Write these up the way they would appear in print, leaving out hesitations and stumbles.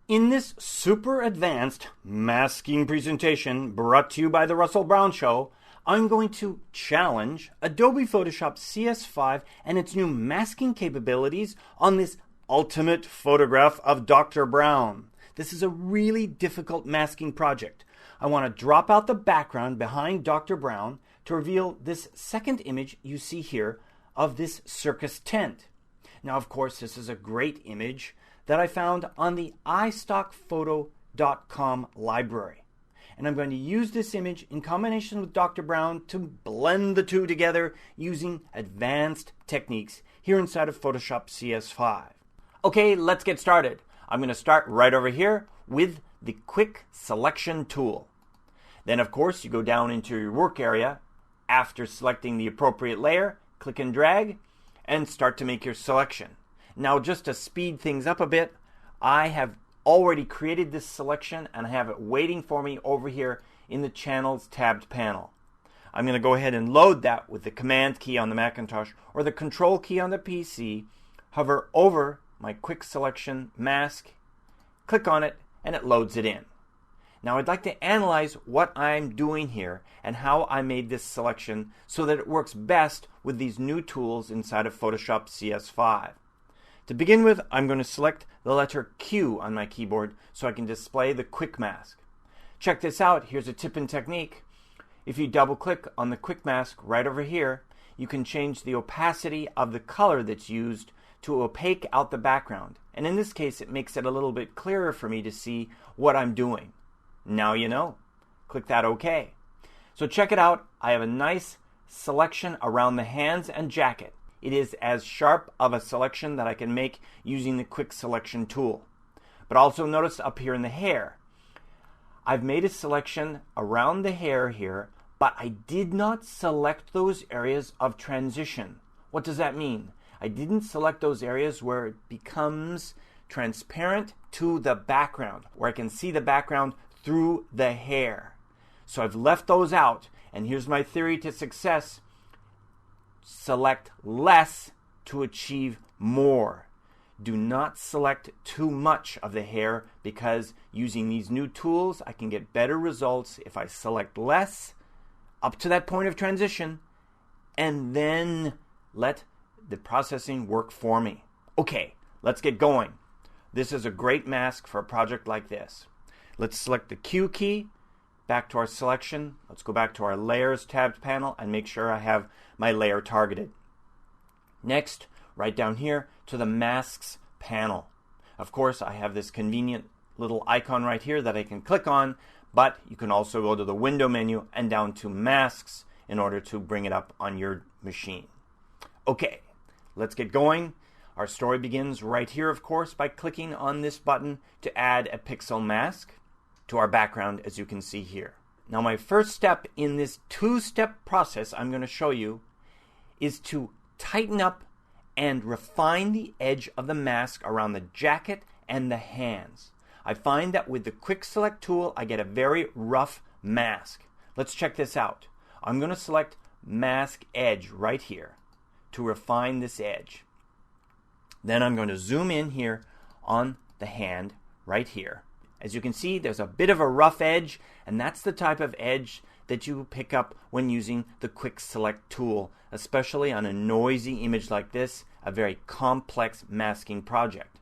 In this super advanced masking presentation brought to you by The Russell Brown Show, I'm going to challenge Adobe Photoshop CS5 and its new masking capabilities on this ultimate photograph of Dr. Brown. This is a really difficult masking project. I want to drop out the background behind Dr. Brown to reveal this second image you see here of this circus tent. Now, of course, this is a great image that I found on the iStockPhoto.com library. And I'm going to use this image in combination with Dr. Brown to blend the two together using advanced techniques here inside of Photoshop CS5. Okay, let's get started. I'm going to start right over here with the Quick Selection tool. Then, of course, you go down into your work area. After selecting the appropriate layer, click and drag and start to make your selection. Now, just to speed things up a bit, I have already created this selection and I have it waiting for me over here in the Channels tabbed panel. I'm going to go ahead and load that with the Command key on the Macintosh or the Control key on the PC, hover over my Quick Selection mask, click on it, and it loads it in. Now, I'd like to analyze what I'm doing here and how I made this selection so that it works best with these new tools inside of Photoshop CS5. To begin with, I'm going to select the letter Q on my keyboard so I can display the quick mask. Check this out. Here's a tip and technique. If you double click on the quick mask right over here, you can change the opacity of the color that's used to opaque out the background. And in this case, it makes it a little bit clearer for me to see what I'm doing. Now you know. Click that OK. So check it out. I have a nice selection around the hands and jacket. It is as sharp of a selection that I can make using the Quick Selection tool. But also notice up here in the hair, I've made a selection around the hair here, but I did not select those areas of transition. What does that mean? I didn't select those areas where it becomes transparent to the background, where I can see the background through the hair. So I've left those out, and here's my theory to success. Select less to achieve more. Do not select too much of the hair because using these new tools I can get better results if I select less up to that point of transition and then let the processing work for me. Okay, let's get going. This is a great mask for a project like this. Let's select the Q key. Back to our selection. Let's go back to our Layers tabbed panel and make sure I have my layer targeted. Next, right down here to the Masks panel. Of course, I have this convenient little icon right here that I can click on, but you can also go to the Window menu and down to Masks in order to bring it up on your machine. Okay, let's get going. Our story begins right here, of course, by clicking on this button to add a pixel mask to our background, as you can see here. Now, my first step in this two-step process I'm going to show you is to tighten up and refine the edge of the mask around the jacket and the hands. I find that with the Quick Select tool, I get a very rough mask. Let's check this out. I'm going to select Mask Edge right here to refine this edge. Then I'm going to zoom in here on the hand right here. As you can see, there's a bit of a rough edge, and that's the type of edge that you pick up when using the Quick Select tool, especially on a noisy image like this, a very complex masking project.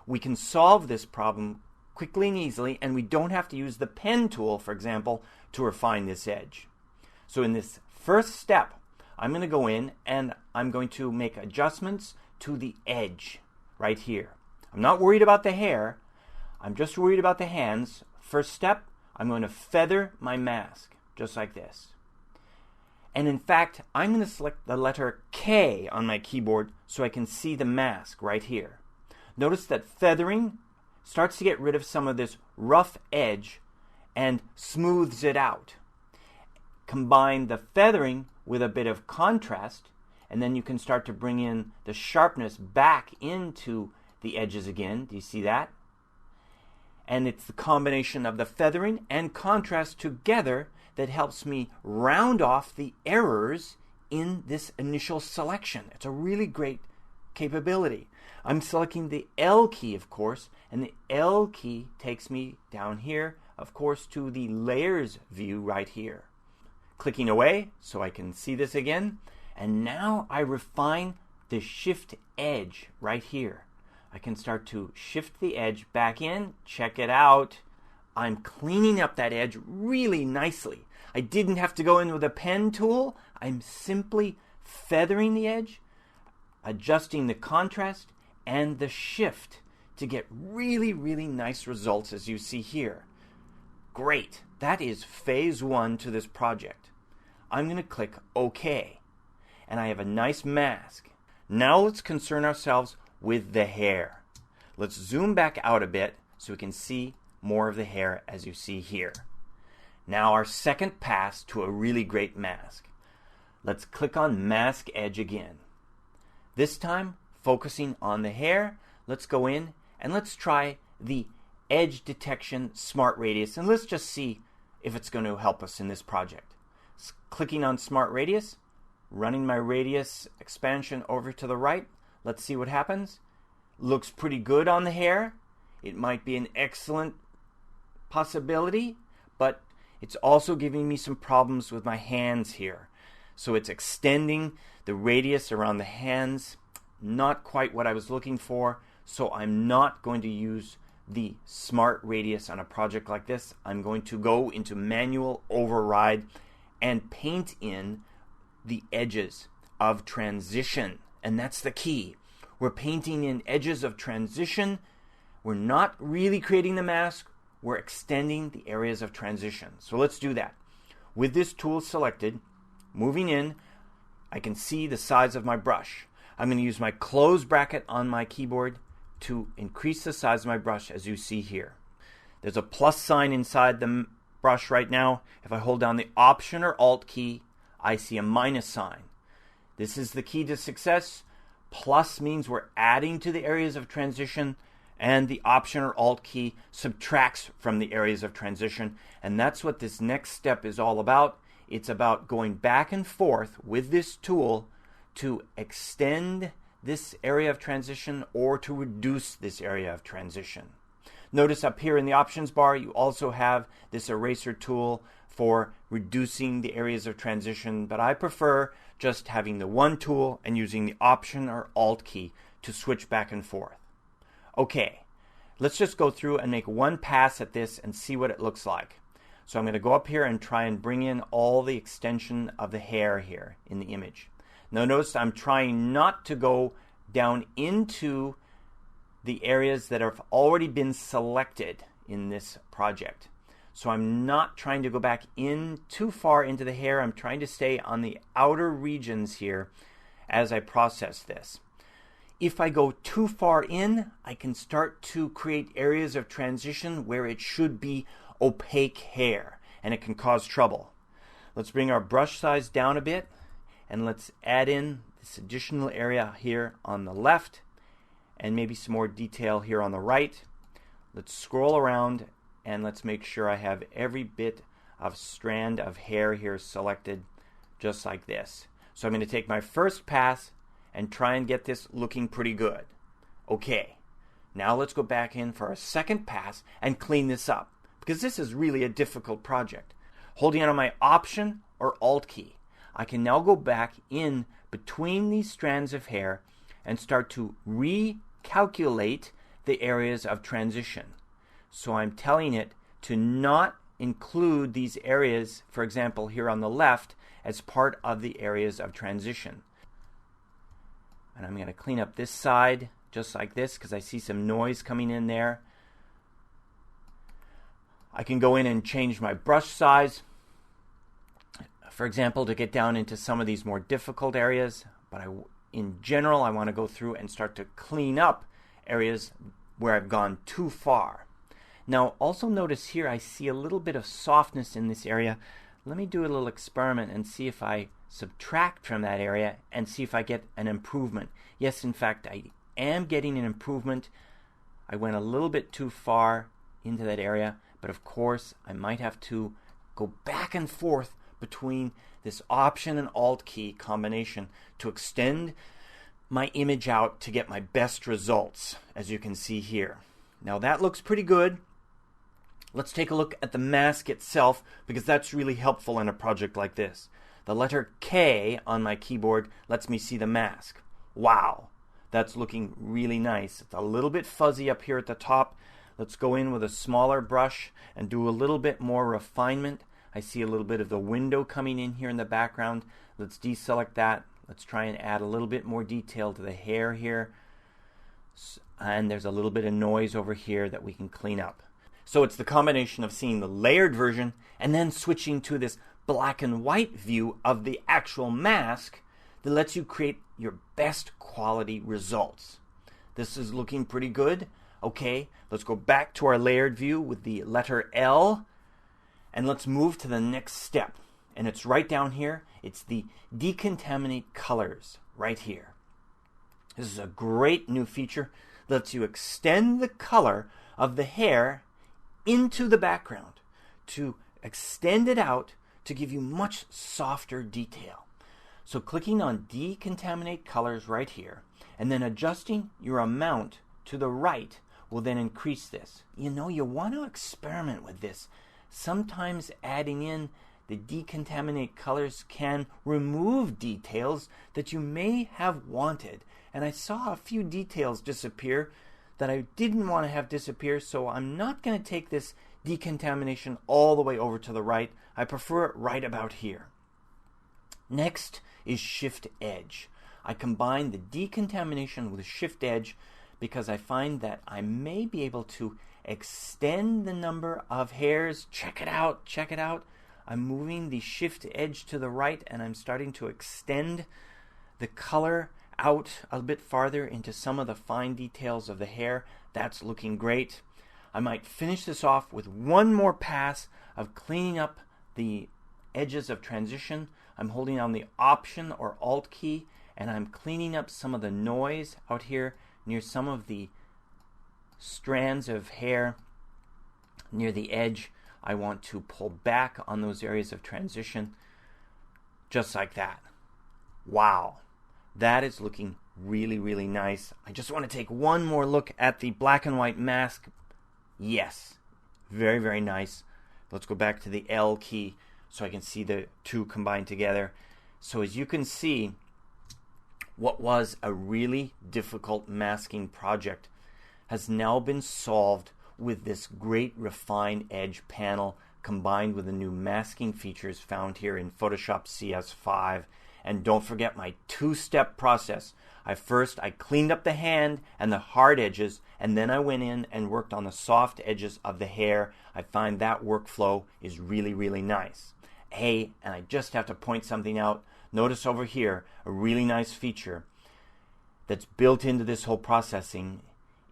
We can solve this problem quickly and easily, and we don't have to use the pen tool, for example, to refine this edge. So in this first step, I'm going to go in and I'm going to make adjustments to the edge right here. I'm not worried about the hair. I'm just worried about the hands. First step, I'm going to feather my mask, just like this. And in fact, I'm going to select the letter K on my keyboard so I can see the mask right here. Notice that feathering starts to get rid of some of this rough edge and smooths it out. Combine the feathering with a bit of contrast, and then you can start to bring in the sharpness back into the edges again. Do you see that? And it's the combination of the feathering and contrast together that helps me round off the errors in this initial selection. It's a really great capability. I'm selecting the L key, of course, and the L key takes me down here, of course, to the layers view right here. Clicking away so I can see this again, and now I refine the shift edge right here. I can start to shift the edge back in. Check it out. I'm cleaning up that edge really nicely. I didn't have to go in with a pen tool. I'm simply feathering the edge, adjusting the contrast and the shift to get really, really nice results as you see here. Great. That is phase 1 to this project. I'm going to click OK. And I have a nice mask. Now let's concern ourselves with the hair. Let's zoom back out a bit so we can see more of the hair as you see here. Now our second pass to a really great mask. Let's click on Mask Edge again. This time, focusing on the hair, let's go in and let's try the Edge Detection Smart Radius, and let's just see if it's going to help us in this project. Clicking on Smart Radius, running my radius expansion over to the right. Let's see what happens. Looks pretty good on the hair. It might be an excellent possibility, but it's also giving me some problems with my hands here. So it's extending the radius around the hands. Not quite what I was looking for, so I'm not going to use the Smart Radius on a project like this. I'm going to go into Manual Override and paint in the edges of transition. And that's the key. We're painting in edges of transition. We're not really creating the mask. We're extending the areas of transition. So let's do that. With this tool selected, moving in, I can see the size of my brush. I'm going to use my close bracket on my keyboard to increase the size of my brush as you see here. There's a plus sign inside the brush right now. If I hold down the Option or Alt key, I see a minus sign. This is the key to success. Plus means we're adding to the areas of transition, and the Option or Alt key subtracts from the areas of transition. And that's what this next step is all about. It's about going back and forth with this tool to extend this area of transition or to reduce this area of transition. Notice up here in the options bar, you also have this eraser tool for reducing the areas of transition, but I prefer just having the one tool and using the Option or Alt key to switch back and forth. Okay, let's just go through and make one pass at this and see what it looks like. So I'm going to go up here and try and bring in all the extension of the hair here in the image. Now notice I'm trying not to go down into the areas that have already been selected in this project. So I'm not trying to go back in too far into the hair. I'm trying to stay on the outer regions here as I process this. If I go too far in, I can start to create areas of transition where it should be opaque hair, and it can cause trouble. Let's bring our brush size down a bit, and let's add in this additional area here on the left, and maybe some more detail here on the right. Let's scroll around, and let's make sure I have every bit of strand of hair here selected, just like this. So I'm going to take my first pass and try and get this looking pretty good. Okay, now let's go back in for a second pass and clean this up, because this is really a difficult project. Holding on my Option or Alt key, I can now go back in between these strands of hair and start to recalculate the areas of transition. So I'm telling it to not include these areas, for example, here on the left, as part of the areas of transition. And I'm going to clean up this side just like this because I see some noise coming in there. I can go in and change my brush size, for example, to get down into some of these more difficult areas. But in general, I want to go through and start to clean up areas where I've gone too far. Now, also notice here I see a little bit of softness in this area. Let me do a little experiment and see if I subtract from that area and see if I get an improvement. Yes, in fact, I am getting an improvement. I went a little bit too far into that area, but of course, I might have to go back and forth between this Option and Alt key combination to extend my image out to get my best results, as you can see here. Now that looks pretty good. Let's take a look at the mask itself, because that's really helpful in a project like this. The letter K on my keyboard lets me see the mask. Wow, that's looking really nice. It's a little bit fuzzy up here at the top. Let's go in with a smaller brush and do a little bit more refinement. I see a little bit of the window coming in here in the background. Let's deselect that. Let's try and add a little bit more detail to the hair here. And there's a little bit of noise over here that we can clean up. So it's the combination of seeing the layered version and then switching to this black and white view of the actual mask that lets you create your best quality results. This is looking pretty good. Okay, let's go back to our layered view with the letter L, and let's move to the next step. And it's right down here. It's the decontaminate colors right here. This is a great new feature that lets you extend the color of the hair into the background, to extend it out to give you much softer detail. So clicking on decontaminate colors right here, and then adjusting your amount to the right will then increase this. You want to experiment with this. Sometimes adding in the decontaminate colors can remove details that you may have wanted. And I saw a few details disappear that I didn't want to have disappear, so I'm not going to take this decontamination all the way over to the right. I prefer it right about here. Next is Shift Edge. I combine the decontamination with Shift Edge because I find that I may be able to extend the number of hairs. Check it out, check it out. I'm moving the Shift Edge to the right, and I'm starting to extend the color out a bit farther into some of the fine details of the hair. That's looking great. I might finish this off with one more pass of cleaning up the edges of transition. I'm holding down the Option or Alt key, and I'm cleaning up some of the noise out here near some of the strands of hair near the edge. I want to pull back on those areas of transition, just like that. Wow, that is looking really, really nice. I just want to take one more look at the black and white mask. Yes, very, very nice. Let's go back to the L key so I can see the two combined together. So as you can see, what was a really difficult masking project has now been solved with this great refined edge panel combined with the new masking features found here in Photoshop CS5. And don't forget my two-step process. First I cleaned up the hand and the hard edges, and then I went in and worked on the soft edges of the hair. I find that workflow is really, really nice. Hey, and I just have to point something out. Notice over here, a really nice feature that's built into this whole processing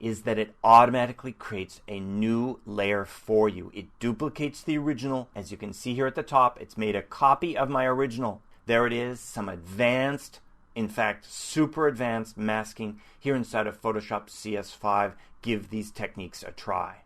is that it automatically creates a new layer for you. It duplicates the original. As you can see here at the top, it's made a copy of my original. There it is, some advanced, in fact, super advanced masking here inside of Photoshop CS5. Give these techniques a try.